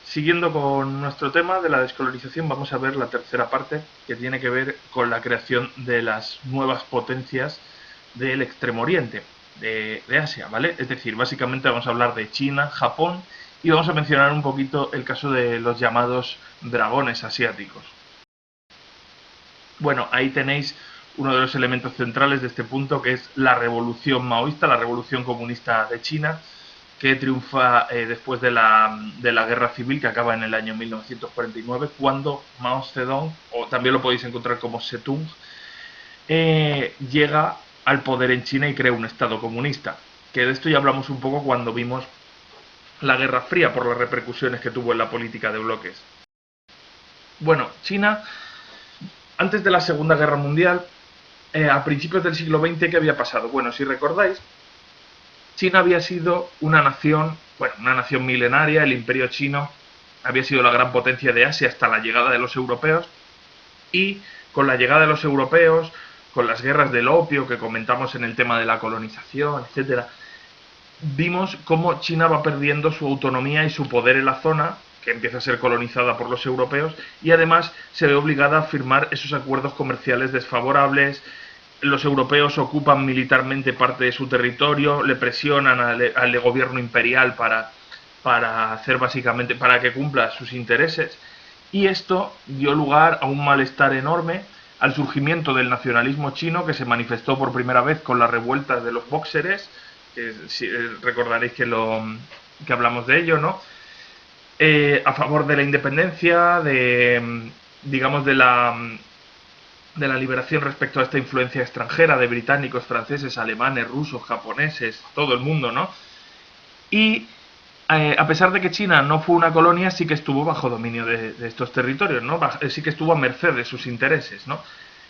Siguiendo con nuestro tema de la descolonización, vamos a ver la tercera parte que tiene que ver con la creación de las nuevas potencias del Extremo Oriente, de Asia, ¿vale? Es decir, básicamente vamos a hablar de China, Japón y vamos a mencionar un poquito el caso de los llamados dragones asiáticos. Bueno, ahí tenéis uno de los elementos centrales de este punto, que es la revolución maoísta, la revolución comunista de China, que triunfa después de la guerra civil que acaba en el año 1949, cuando Mao Zedong, o también lo podéis encontrar como Setung, llega al poder en China y crea un Estado comunista. Que de esto ya hablamos un poco cuando vimos la Guerra Fría por las repercusiones que tuvo en la política de bloques. Bueno, China, antes de la Segunda Guerra Mundial, a principios del siglo XX, ¿qué había pasado? Bueno, si recordáis, China había sido una nación milenaria, el imperio chino había sido la gran potencia de Asia hasta la llegada de los europeos, y con la llegada de los europeos, con las guerras del opio que comentamos en el tema de la colonización, etcétera, vimos cómo China va perdiendo su autonomía y su poder en la zona, que empieza a ser colonizada por los europeos, y además se ve obligada a firmar esos acuerdos comerciales desfavorables. Los europeos ocupan militarmente parte de su territorio, le presionan al gobierno imperial para hacer básicamente, para que cumpla sus intereses, y esto dio lugar a un malestar enorme, al surgimiento del nacionalismo chino, que se manifestó por primera vez con las revueltas de los bóxeres, que si, recordaréis que hablamos de ello, ¿no? A favor de la independencia, digamos, de la liberación respecto a esta influencia extranjera de británicos, franceses, alemanes, rusos, japoneses, todo el mundo, ¿no? Y a pesar de que China no fue una colonia, sí que estuvo bajo dominio de estos territorios, ¿no? Sí que estuvo a merced de sus intereses, ¿no?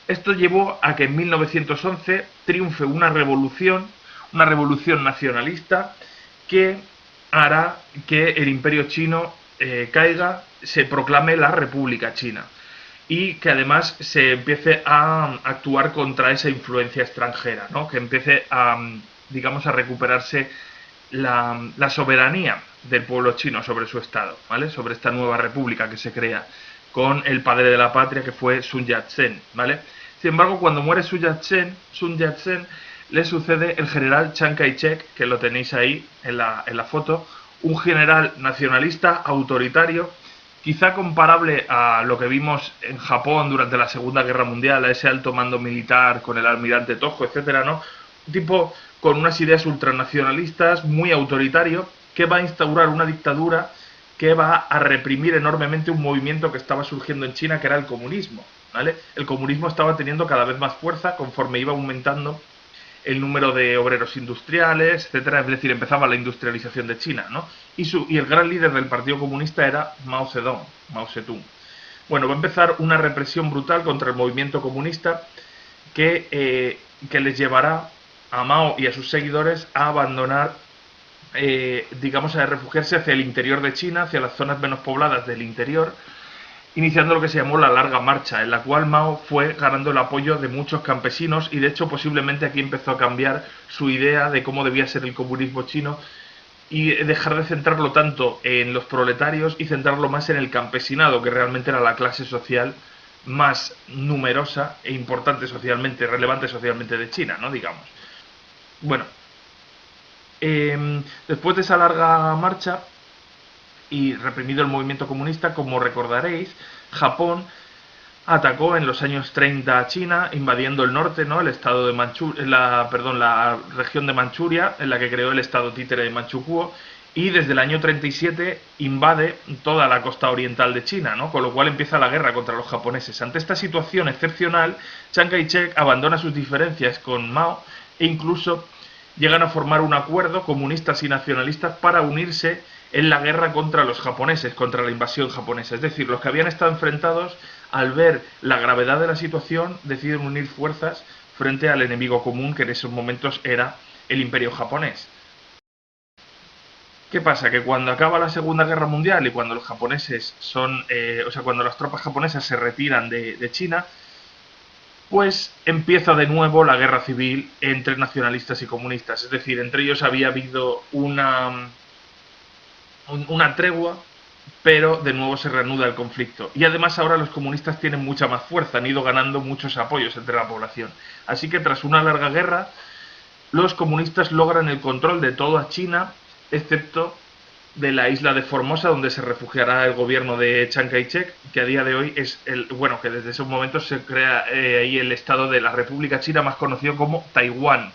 Esto llevó a que en 1911 triunfe una revolución nacionalista que hará que el imperio chino caiga, se proclame la República China y que además se empiece a actuar contra esa influencia extranjera, ¿no? Que empiece a, digamos, a recuperarse la soberanía del pueblo chino sobre su estado, ¿vale? Sobre esta nueva república que se crea con el padre de la patria, que fue Sun Yat-sen, ¿vale? Sin embargo, cuando muere Sun Yat-sen, le sucede el general Chiang Kai-shek, que lo tenéis ahí en la foto, un general nacionalista autoritario, quizá comparable a lo que vimos en Japón durante la Segunda Guerra Mundial, a ese alto mando militar con el almirante Tojo, etcétera, ¿no? Un tipo con unas ideas ultranacionalistas, muy autoritario, que va a instaurar una dictadura que va a reprimir enormemente un movimiento que estaba surgiendo en China, que era el comunismo, ¿vale? El comunismo estaba teniendo cada vez más fuerza conforme iba aumentando el número de obreros industriales, etcétera. Es decir, empezaba la industrialización de China, ¿no? Y el gran líder del Partido Comunista era Mao Zedong. Bueno, va a empezar una represión brutal contra el movimiento comunista que les llevará a Mao y a sus seguidores a abandonar, digamos, a refugiarse hacia el interior de China, hacia las zonas menos pobladas del interior, iniciando lo que se llamó la Larga Marcha, en la cual Mao fue ganando el apoyo de muchos campesinos y de hecho posiblemente aquí empezó a cambiar su idea de cómo debía ser el comunismo chino y dejar de centrarlo tanto en los proletarios y centrarlo más en el campesinado, que realmente era la clase social más numerosa e importante socialmente, relevante socialmente de China, ¿no? Digamos. Bueno, después de esa larga marcha y reprimido el movimiento comunista, como recordaréis, Japón atacó en los años 30 a China, invadiendo el norte, ¿no? El estado de la región de Manchuria, en la que creó el estado títere de Manchukuo, y desde el año 37 invade toda la costa oriental de China, ¿no? Con lo cual empieza la guerra contra los japoneses. Ante esta situación excepcional, Chiang Kai-shek abandona sus diferencias con Mao e incluso llegan a formar un acuerdo comunistas y nacionalistas para unirse en la guerra contra los japoneses, contra la invasión japonesa. Es decir, los que habían estado enfrentados, al ver la gravedad de la situación, deciden unir fuerzas frente al enemigo común, que en esos momentos era el imperio japonés. ¿Qué pasa? Que cuando acaba la Segunda Guerra Mundial y cuando los japoneses cuando las tropas japonesas se retiran de China, pues empieza de nuevo la guerra civil entre nacionalistas y comunistas. Es decir, entre ellos había habido una tregua pero de nuevo se reanuda el conflicto. Y además ahora los comunistas tienen mucha más fuerza, han ido ganando muchos apoyos entre la población. Así que tras una larga guerra, los comunistas logran el control de toda China, excepto de la isla de Formosa, donde se refugiará el gobierno de Chiang Kai-shek, que a día de hoy es que desde esos momentos se crea ahí el estado de la República China, más conocido como Taiwán,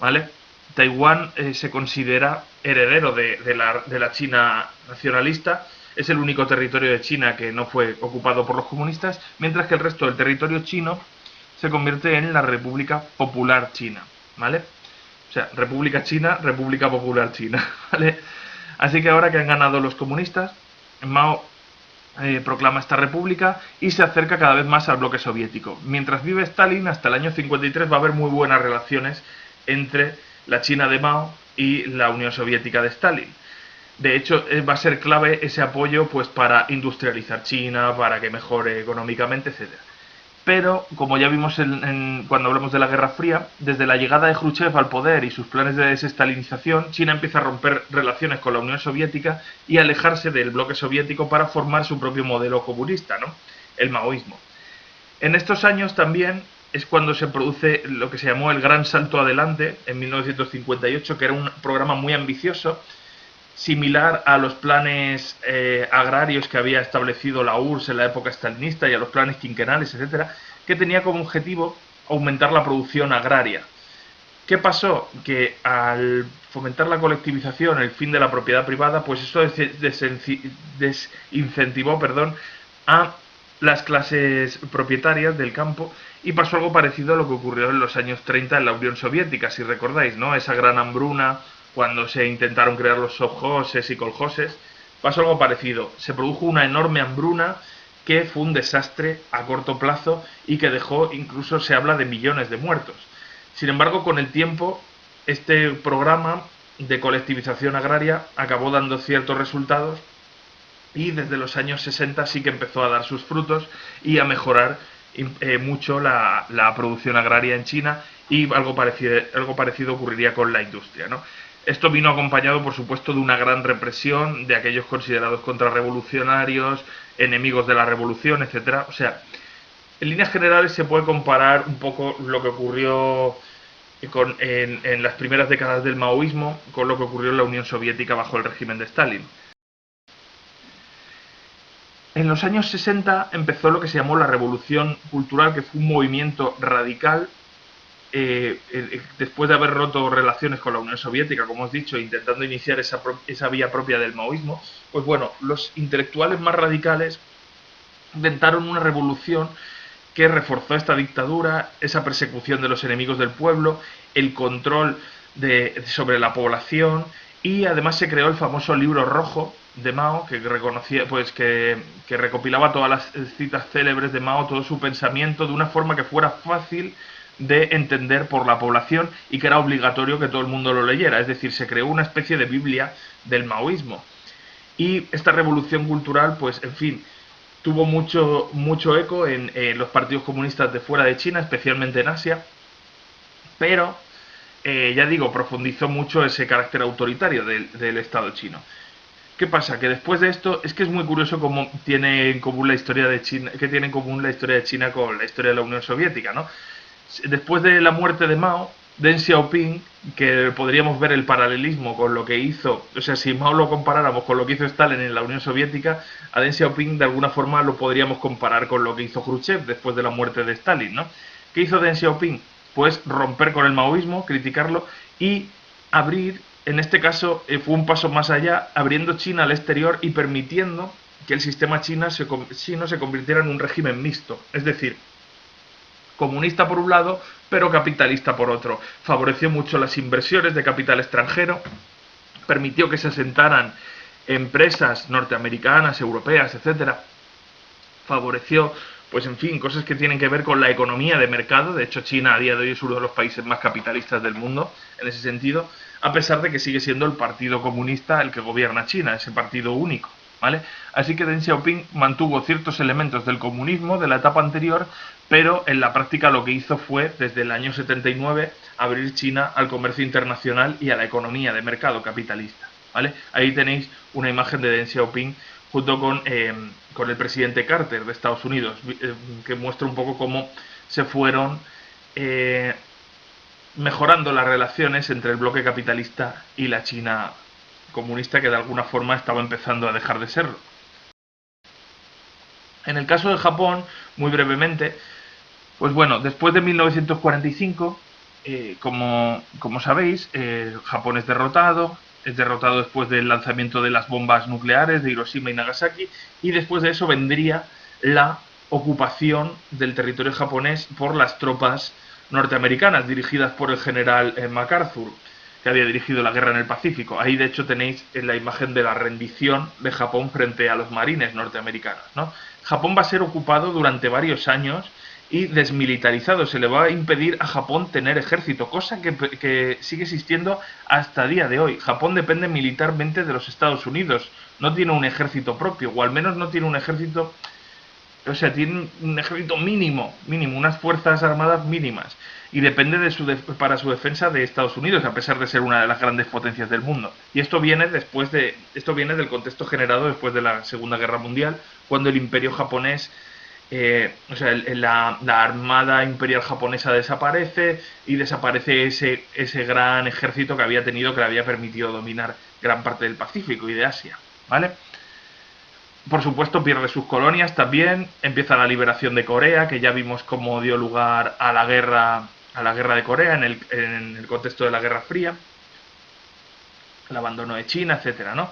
¿vale? Taiwán se considera heredero de la China nacionalista, es el único territorio de China que no fue ocupado por los comunistas, mientras que el resto del territorio chino se convierte en la República Popular China, ¿vale? O sea, República China, República Popular China, ¿vale? Así que ahora que han ganado los comunistas, Mao proclama esta república y se acerca cada vez más al bloque soviético. Mientras vive Stalin, hasta el año 53 va a haber muy buenas relaciones entre la China de Mao y la Unión Soviética de Stalin. De hecho, va a ser clave ese apoyo pues para industrializar China, para que mejore económicamente, etcétera. Pero, como ya vimos cuando hablamos de la Guerra Fría, desde la llegada de Khrushchev al poder y sus planes de desestalinización, China empieza a romper relaciones con la Unión Soviética y a alejarse del bloque soviético para formar su propio modelo comunista, ¿no? El maoísmo. En estos años también es cuando se produce lo que se llamó el Gran Salto Adelante, en 1958, que era un programa muy ambicioso, similar a los planes agrarios que había establecido la URSS en la época stalinista y a los planes quinquenales, etcétera, que tenía como objetivo aumentar la producción agraria. ¿Qué pasó? Que al fomentar la colectivización, el fin de la propiedad privada, pues eso desincentivó, a las clases propietarias del campo y pasó algo parecido a lo que ocurrió en los años 30 en la Unión Soviética, si recordáis, ¿no? Esa gran hambruna cuando se intentaron crear los sovjoses y koljoses, pasó algo parecido. Se produjo una enorme hambruna que fue un desastre a corto plazo y que dejó, incluso se habla de millones de muertos. Sin embargo, con el tiempo, este programa de colectivización agraria acabó dando ciertos resultados y desde los años 60 sí que empezó a dar sus frutos y a mejorar mucho la producción agraria en China, y algo parecido ocurriría con la industria, ¿no? Esto vino acompañado, por supuesto, de una gran represión de aquellos considerados contrarrevolucionarios, enemigos de la revolución, etcétera. O sea, en líneas generales se puede comparar un poco lo que ocurrió en las primeras décadas del maoísmo con lo que ocurrió en la Unión Soviética bajo el régimen de Stalin. En los años 60 empezó lo que se llamó la Revolución Cultural, que fue un movimiento radical después de haber roto relaciones con la Unión Soviética, como os he dicho, intentando iniciar esa vía propia del maoísmo. Pues bueno, los intelectuales más radicales inventaron una revolución que reforzó esta dictadura, esa persecución de los enemigos del pueblo, el control sobre la población, y además se creó el famoso libro rojo de Mao, que reconocía, pues que recopilaba todas las citas célebres de Mao, todo su pensamiento, de una forma que fuera fácil de entender por la población y que era obligatorio que todo el mundo lo leyera. Es decir, se creó una especie de Biblia del maoísmo. Y esta revolución cultural, pues en fin, tuvo mucho eco en los partidos comunistas de fuera de China, especialmente en Asia, pero, ya digo, profundizó mucho ese carácter autoritario del Estado chino. ¿Qué pasa? Que después de esto, es que es muy curioso cómo tiene en común la historia de China, que tiene en común la historia de China con la historia de la Unión Soviética, ¿no? Después de la muerte de Mao, Deng Xiaoping, que podríamos ver el paralelismo con lo que hizo, o sea, si Mao lo comparáramos con lo que hizo Stalin en la Unión Soviética, a Deng Xiaoping de alguna forma lo podríamos comparar con lo que hizo Khrushchev después de la muerte de Stalin, ¿no? ¿Qué hizo Deng Xiaoping? Pues romper con el maoísmo, criticarlo y abrir, en este caso fue un paso más allá, abriendo China al exterior y permitiendo que el sistema chino se convirtiera en un régimen mixto, es decir, comunista por un lado, pero capitalista por otro. Favoreció mucho las inversiones de capital extranjero, permitió que se asentaran empresas norteamericanas, europeas, etcétera. Favoreció, pues en fin, cosas que tienen que ver con la economía de mercado. De hecho, China a día de hoy es uno de los países más capitalistas del mundo en ese sentido, a pesar de que sigue siendo el Partido Comunista el que gobierna China, ese partido único, ¿vale? Así que Deng Xiaoping mantuvo ciertos elementos del comunismo de la etapa anterior, pero en la práctica lo que hizo fue, desde el año 79, abrir China al comercio internacional y a la economía de mercado capitalista, ¿vale? Ahí tenéis una imagen de Deng Xiaoping junto con el presidente Carter de Estados Unidos, que muestra un poco cómo se fueron mejorando las relaciones entre el bloque capitalista y la China comunista, que de alguna forma estaba empezando a dejar de serlo. En el caso de Japón, muy brevemente, pues bueno, después de 1945, como sabéis, Japón es derrotado después del lanzamiento de las bombas nucleares de Hiroshima y Nagasaki, y después de eso vendría la ocupación del territorio japonés por las tropas norteamericanas, dirigidas por el general MacArthur, que había dirigido la guerra en el Pacífico. Ahí, de hecho, tenéis la imagen de la rendición de Japón frente a los marines norteamericanos, ¿no? Japón va a ser ocupado durante varios años y desmilitarizado. Se le va a impedir a Japón tener ejército, cosa que sigue existiendo hasta el día de hoy. Japón depende militarmente de los Estados Unidos, no tiene un ejército propio, o al menos no tiene un ejército, o sea, tiene un ejército mínimo, unas fuerzas armadas mínimas, y depende para su defensa de Estados Unidos, a pesar de ser una de las grandes potencias del mundo. Y esto viene del contexto generado después de la Segunda Guerra Mundial, cuando el Imperio japonés, la armada imperial japonesa desaparece, y desaparece ese gran ejército que había tenido, que le había permitido dominar gran parte del Pacífico y de Asia, ¿vale? Por supuesto, pierde sus colonias también, empieza la liberación de Corea, que ya vimos cómo dio lugar a la guerra de Corea en el contexto de la Guerra Fría, el abandono de China, etcétera, ¿no?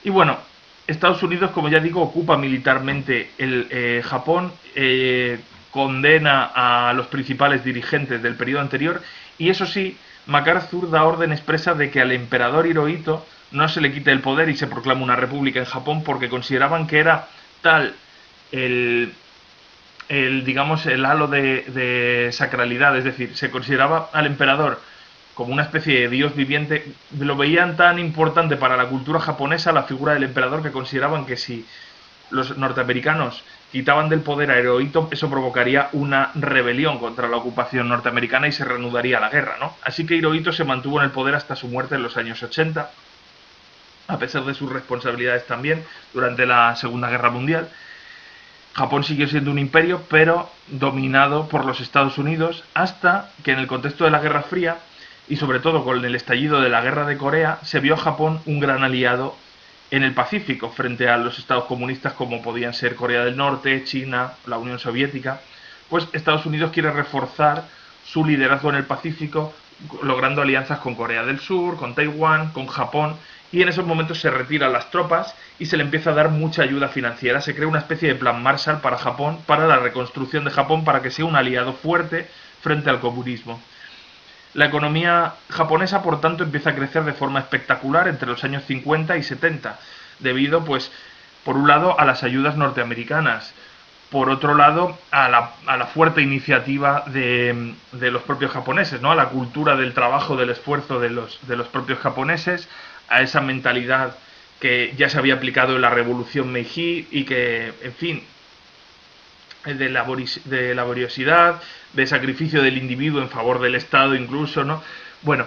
Y bueno, Estados Unidos, como ya digo, ocupa militarmente Japón, condena a los principales dirigentes del periodo anterior, y eso sí, MacArthur da orden expresa de que al emperador Hirohito no se le quite el poder y se proclama una república en Japón, porque consideraban que era tal digamos, el halo de sacralidad, es decir, se consideraba al emperador como una especie de dios viviente. Lo veían tan importante para la cultura japonesa la figura del emperador, que consideraban que si los norteamericanos quitaban del poder a Hirohito, eso provocaría una rebelión contra la ocupación norteamericana y se reanudaría la guerra, ¿no? Así que Hirohito se mantuvo en el poder hasta su muerte en los años 80, a pesar de sus responsabilidades también durante la Segunda Guerra Mundial. Japón siguió siendo un imperio, pero dominado por los Estados Unidos, hasta que en el contexto de la Guerra Fría, y sobre todo con el estallido de la Guerra de Corea, se vio a Japón un gran aliado en el Pacífico frente a los estados comunistas como podían ser Corea del Norte, China, la Unión Soviética. Pues Estados Unidos quiere reforzar su liderazgo en el Pacífico, logrando alianzas con Corea del Sur, con Taiwán, con Japón, y en esos momentos se retiran las tropas y se le empieza a dar mucha ayuda financiera. Se crea una especie de plan Marshall para Japón, para la reconstrucción de Japón, para que sea un aliado fuerte frente al comunismo. La economía japonesa, por tanto, empieza a crecer de forma espectacular entre los años 50 y 70, debido, pues, por un lado, a las ayudas norteamericanas, por otro lado, a la fuerte iniciativa de los propios japoneses, ¿no? A la cultura del trabajo, del esfuerzo de los propios japoneses, a esa mentalidad que ya se había aplicado en la Revolución Meiji y que, en fin, de laboriosidad, de sacrificio del individuo en favor del Estado incluso, ¿no? Bueno,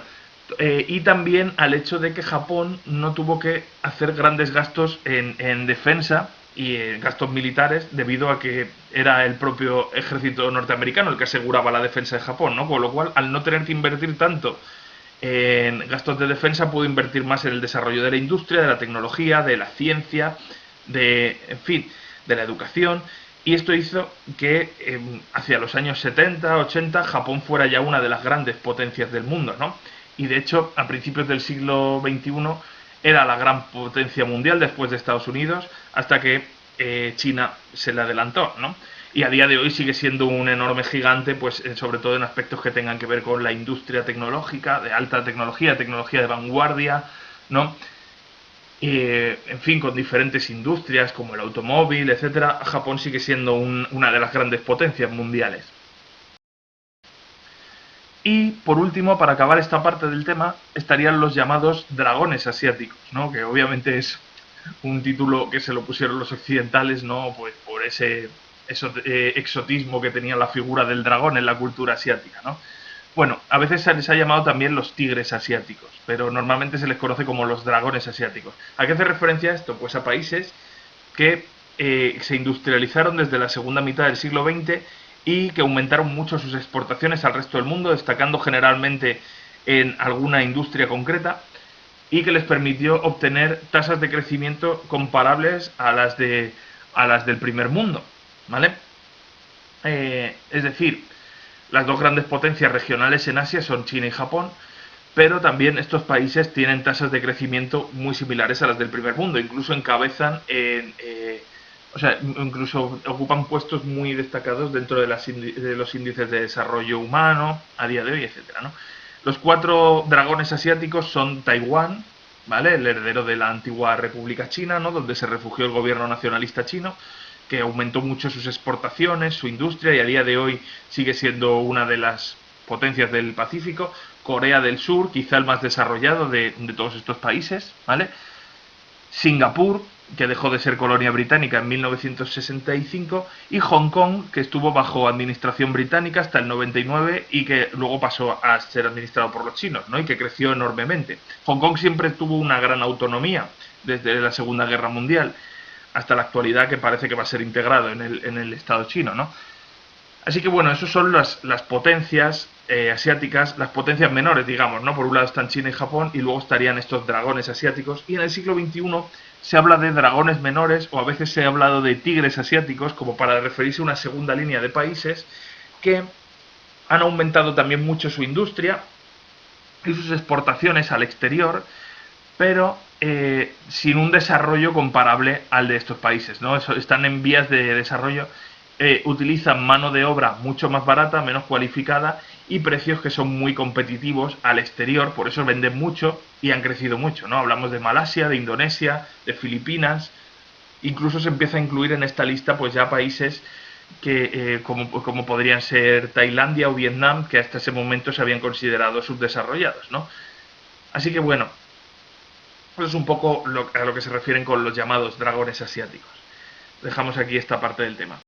y también al hecho de que Japón no tuvo que hacer grandes gastos en defensa y en gastos militares, debido a que era el propio ejército norteamericano el que aseguraba la defensa de Japón, ¿no? Con lo cual, al no tener que invertir tanto en gastos de defensa, pudo invertir más en el desarrollo de la industria, de la tecnología, de la ciencia, en fin, de la educación. Y esto hizo que hacia los años 70, 80, Japón fuera ya una de las grandes potencias del mundo, ¿no? Y de hecho, a principios del siglo XXI era la gran potencia mundial después de Estados Unidos, hasta que China se le adelantó, ¿no? Y a día de hoy sigue siendo un enorme gigante, pues sobre todo en aspectos que tengan que ver con la industria tecnológica, de alta tecnología de vanguardia, ¿no? En fin, con diferentes industrias como el automóvil, etcétera. Japón sigue siendo una de las grandes potencias mundiales. Y por último, para acabar esta parte del tema, estarían los llamados dragones asiáticos, ¿no? Que obviamente es un título que se lo pusieron los occidentales, ¿no? Pues por ese exotismo que tenía la figura del dragón en la cultura asiática, ¿no? Bueno, a veces se les ha llamado también los tigres asiáticos, pero normalmente se les conoce como los dragones asiáticos. ¿A qué hace referencia esto? Pues a países que se industrializaron desde la segunda mitad del siglo XX y que aumentaron mucho sus exportaciones al resto del mundo, destacando generalmente en alguna industria concreta, y que les permitió obtener tasas de crecimiento comparables a las del primer mundo, ¿vale? Es decir, las dos grandes potencias regionales en Asia son China y Japón, pero también estos países tienen tasas de crecimiento muy similares a las del primer mundo, incluso encabezan o sea, incluso ocupan puestos muy destacados dentro de los índices de desarrollo humano a día de hoy, etcétera, ¿no? Los cuatro dragones asiáticos son Taiwán, ¿vale? El heredero de la antigua República China, ¿no? Donde se refugió el gobierno nacionalista chino, que aumentó mucho sus exportaciones, su industria, y a día de hoy sigue siendo una de las potencias del Pacífico. Corea del Sur, quizá el más desarrollado de todos estos países, ¿vale? Singapur, que dejó de ser colonia británica en 1965, y Hong Kong, que estuvo bajo administración británica hasta el 99 y que luego pasó a ser administrado por los chinos, ¿no? Y que creció enormemente. Hong Kong siempre tuvo una gran autonomía desde la Segunda Guerra Mundial hasta la actualidad, que parece que va a ser integrado en el Estado chino, ¿no? Así que bueno, esas son las potencias asiáticas, las potencias menores, digamos, ¿no? Por un lado están China y Japón y luego estarían estos dragones asiáticos, y en el siglo XXI se habla de dragones menores, o a veces se ha hablado de tigres asiáticos, como para referirse a una segunda línea de países que han aumentado también mucho su industria y sus exportaciones al exterior, pero sin un desarrollo comparable al de estos países, ¿no? Están en vías de desarrollo, utilizan mano de obra mucho más barata, menos cualificada, y precios que son muy competitivos al exterior, por eso venden mucho y han crecido mucho, ¿no? Hablamos de Malasia, de Indonesia, de Filipinas, incluso se empieza a incluir en esta lista pues ya países que como podrían ser Tailandia o Vietnam, que hasta ese momento se habían considerado subdesarrollados, ¿no? Así que bueno, eso es un poco a lo que se refieren con los llamados dragones asiáticos. Dejamos aquí esta parte del tema.